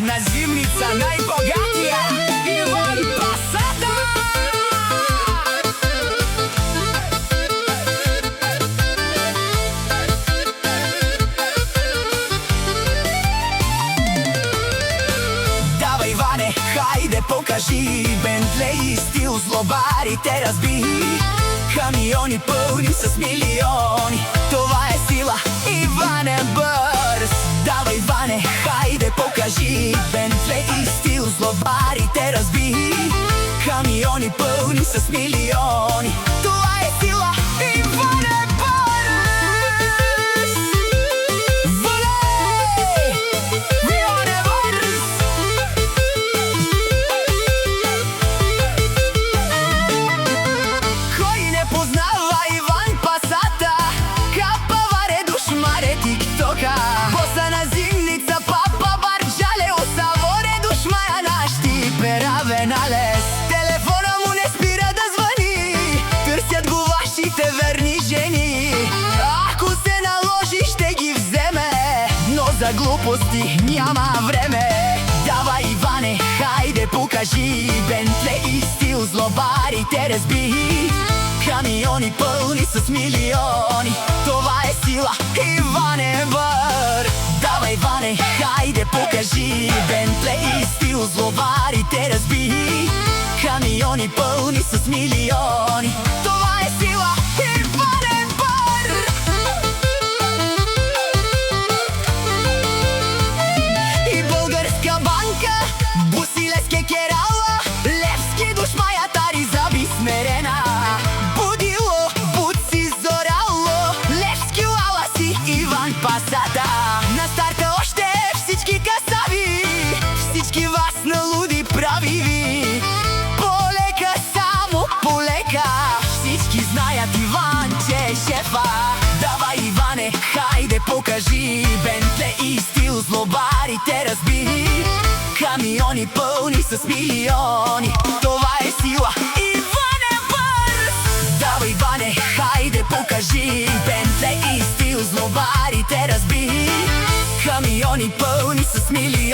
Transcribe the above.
на зимница най-богатия Иван Пасата. Давай, Иване, хайде покажи Бентлей стил, злобарите разби. Камиони пълни с милиони, това е сила, Иван е бърз. Давай, Иване, хайде покажи Бентлей стил, злобарите разби. Камиони пълни с милиони, това е сила, Иван е бърз. Волей! Иван е бърз! Кой не познава Иван Пасата? Капаваре душмаре тиктока. Боса на зимница, папа барджале, осаворе душмая нашти пераве на лес. Телефона му не спира да звъни, търсят го вашите верни жени. Ако се наложи, ще ги вземе, но за глупости няма време. Давай, Иване, хайде покажи Бентлей стил, злобарите разби. Камиони пълни с милиони, това е сила, Иван е бърз. Давай, Иване, хайде покажи Бентлей стил, злобарите разби. Камиони пълни с милиони, това е сила, Иван е бърз. И българска банка, Бусилевски керала, Левски душмая тари заби смерена. Будило, Буци зорало, Левски лаласи, Иван Пасата. На старта още всички касави, всички вас на луди прави ви. Полека, само полека, всички знаят Иван, че е шефа. Давай, Иване, хайде покажи Бентлей стил, злобарите разби. Камиони пълни с милиони, това е сила, Иван е бърз. Давай, Иване, хайде покажи Бентлей стил, злобарите разби. Камиони пълни с милиони.